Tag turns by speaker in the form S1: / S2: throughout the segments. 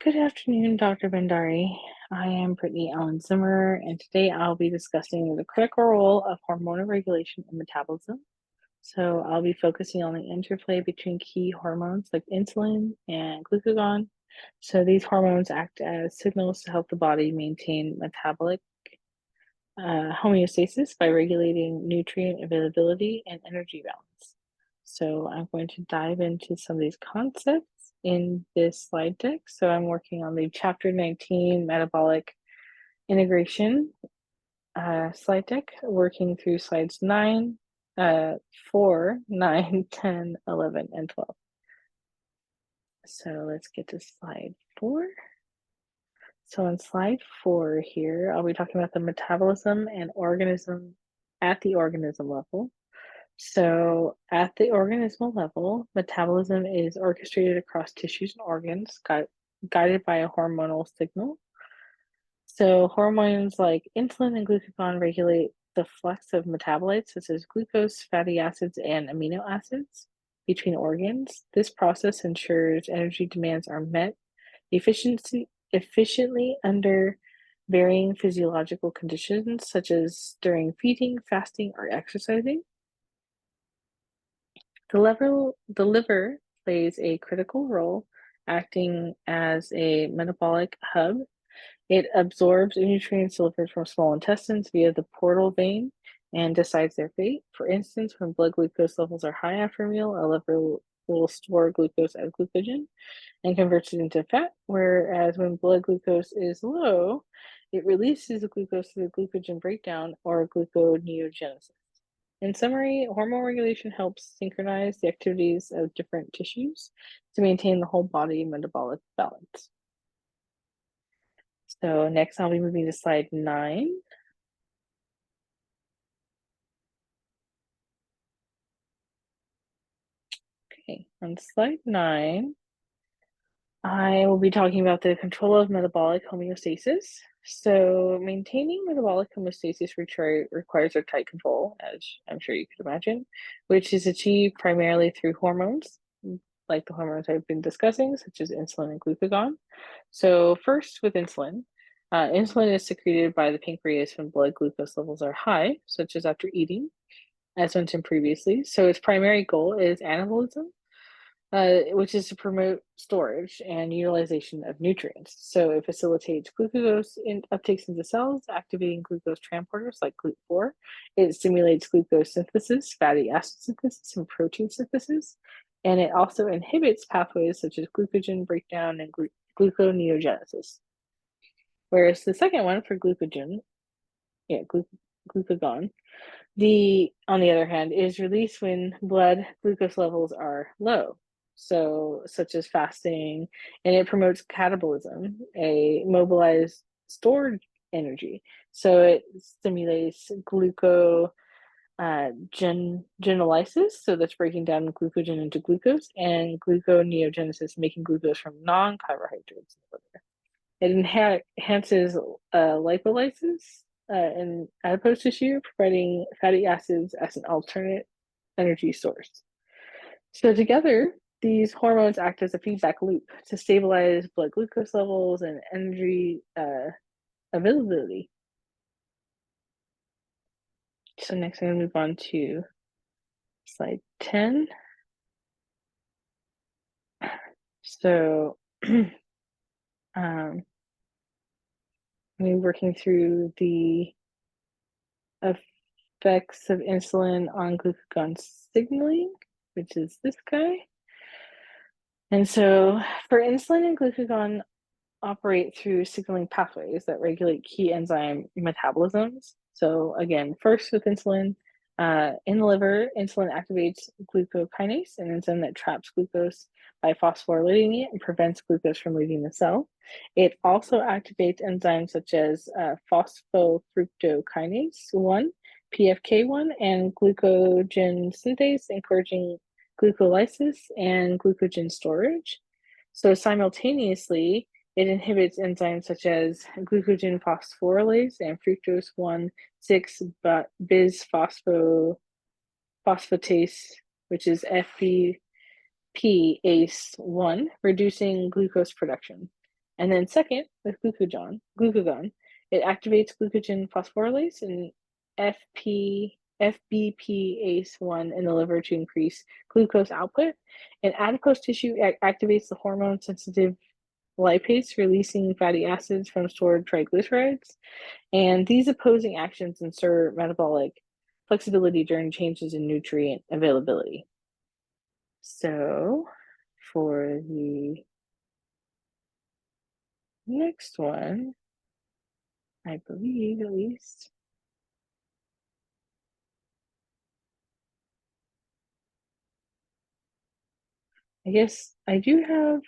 S1: Good afternoon, Dr. Bhandari. I am Brittany Allen-Zimmerer, and today I'll be discussing the critical role of hormonal regulation in metabolism. So I'll be focusing on the interplay between key hormones like insulin and glucagon. So these hormones act as signals to help the body maintain metabolic homeostasis by regulating nutrient availability and energy balance. So I'm going to dive into some of these concepts in this slide deck. So I'm working on the chapter 19 metabolic integration slide deck, working through slides 9, 4, 9, 10, 11, and 12. So let's get to slide 4. So on slide 4 here, I'll be talking about the metabolism and organism at the organism level. So at the organismal level, metabolism is orchestrated across tissues and organs, guided by a hormonal signal. So hormones like insulin and glucagon regulate the flux of metabolites such as glucose, fatty acids, and amino acids between organs. This process ensures energy demands are met efficiently under varying physiological conditions, such as during feeding, fasting, or exercising. The liver plays a critical role, acting as a metabolic hub. It absorbs nutrients delivered from small intestines via the portal vein and decides their fate. For instance, when blood glucose levels are high after a meal, a liver will store glucose as glycogen and converts it into fat, whereas when blood glucose is low, it releases the glucose through the glycogen breakdown or gluconeogenesis. In summary, hormone regulation helps synchronize the activities of different tissues to maintain the whole body metabolic balance. So next I'll be moving to slide 9. Okay, on slide 9, I will be talking about the control of metabolic homeostasis. So maintaining metabolic homeostasis requires a tight control, as I'm sure you could imagine, which is achieved primarily through hormones, like the hormones I've been discussing, such as insulin and glucagon. So first with insulin, insulin is secreted by the pancreas when blood glucose levels are high, such as after eating, as mentioned previously. So its primary goal is anabolism, which is to promote storage and utilization of nutrients. So it facilitates glucose uptakes into cells, activating glucose transporters like GLUT4. It stimulates glucose synthesis, fatty acid synthesis, and protein synthesis. And it also inhibits pathways such as glucogen breakdown and gluconeogenesis. Whereas the second one for glucogen, glucagon, on the other hand, is released when blood glucose levels are low, so such as fasting, and it promotes catabolism, a mobilized stored energy. So it stimulates genolysis, so that's breaking down glucogen into glucose, and gluconeogenesis, making glucose from non-carbohydrates in the liver. It enhances lipolysis in adipose tissue, providing fatty acids as an alternate energy source. So together, these hormones act as a feedback loop to stabilize blood glucose levels and energy availability. So next I'm going to move on to slide 10. So I'm working through the effects of insulin on glucagon signaling, which is this guy. And so for insulin and glucagon operate through signaling pathways that regulate key enzyme metabolisms. So again, first with insulin, in the liver, insulin activates glucokinase, an enzyme that traps glucose by phosphorylating it and prevents glucose from leaving the cell. It also activates enzymes such as phosphofructokinase 1, PFK1, and glucogen synthase, encouraging glucolysis and glucogen storage. So simultaneously, it inhibits enzymes such as glucogen phosphorylase and fructose 1,6 bisphosphatase, which is FBP ACE1, reducing glucose production. And then second, with glucagon, it activates glucogen phosphorylase and FBPase1 in the liver to increase glucose output. And adipose tissue activates the hormone-sensitive lipase, releasing fatty acids from stored triglycerides. And these opposing actions ensure metabolic flexibility during changes in nutrient availability. So, for the next one, I believe at least, I guess I do have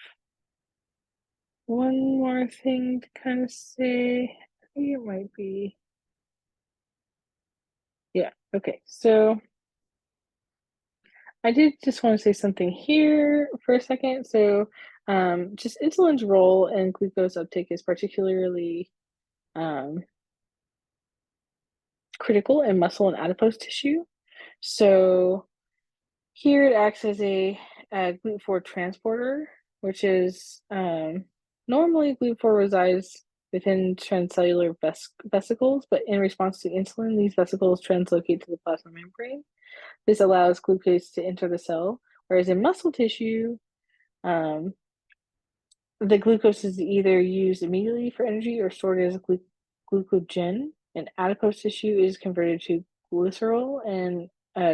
S1: one more thing to kind of say. I think it might be, yeah, okay. So I did just want to say something here for a second. So, just insulin's role in glucose uptake is particularly um, critical in muscle and adipose tissue. So, here it acts as a GLUT4 transporter, which is normally GLUT4 resides within transcellular vesicles, but in response to insulin, these vesicles translocate to the plasma membrane. This allows glucose to enter the cell, whereas in muscle tissue, um, the glucose is either used immediately for energy or stored as glucogen, and adipose tissue is converted to glycerol and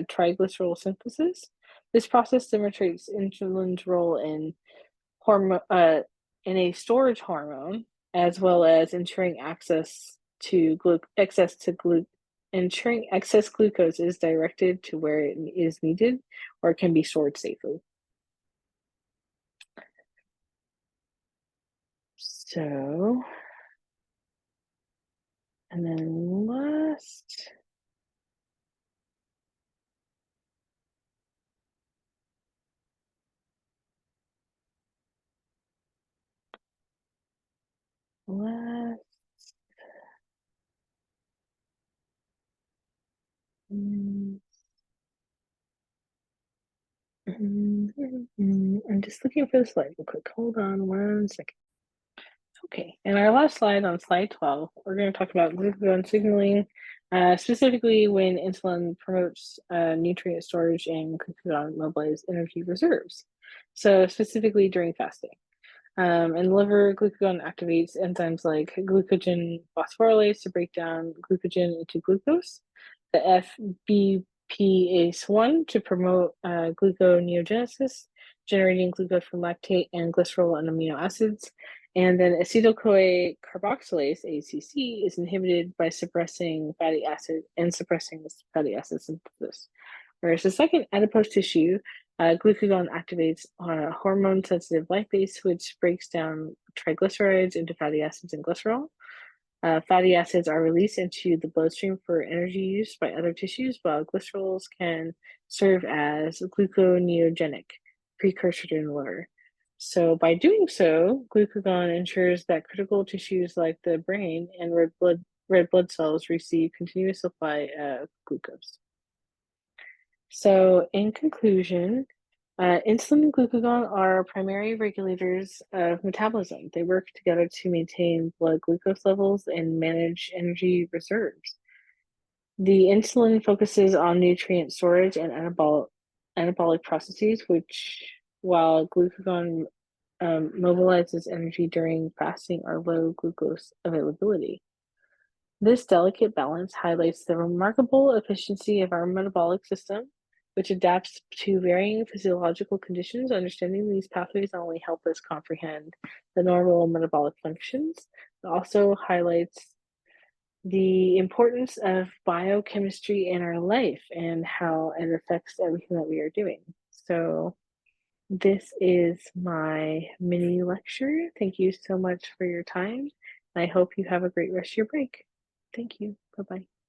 S1: triglycerol synthesis. This process demonstrates insulin's role in in a storage hormone, as well as ensuring ensuring excess glucose is directed to where it is needed or can be stored safely. So, and then last, mm, I'm just looking for the slide real quick. Hold on one second. Okay, and our last slide on slide 12, we're going to talk about glucagon signaling, specifically when insulin promotes nutrient storage and glucagon mobilizes energy reserves. So specifically during fasting. In the liver, glucagon activates enzymes like glucogen phosphorylase to break down glucogen into glucose, the FBPase1 to promote gluconeogenesis, generating glucose from lactate and glycerol and amino acids. And then acetyl-CoA carboxylase, ACC, is inhibited by suppressing fatty acid and suppressing this fatty acid synthesis. Whereas the second, adipose tissue, glucagon activates on a hormone-sensitive lipase, which breaks down triglycerides into fatty acids and glycerol. Fatty acids are released into the bloodstream for energy use by other tissues, while glycerols can serve as gluconeogenic precursor to the liver. So by doing so, glucagon ensures that critical tissues like the brain and red blood cells receive continuous supply of glucose. So in conclusion, insulin and glucagon are primary regulators of metabolism. They work together to maintain blood glucose levels and manage energy reserves. The insulin focuses on nutrient storage and anabolic processes, while glucagon mobilizes energy during fasting or low glucose availability. This delicate balance highlights the remarkable efficiency of our metabolic system, which adapts to varying physiological conditions. Understanding these pathways not only help us comprehend the normal metabolic functions, but also highlights the importance of biochemistry in our life and how it affects everything that we are doing. So, this is my mini lecture. Thank you so much for your time. I hope you have a great rest of your break. Thank you. Bye bye.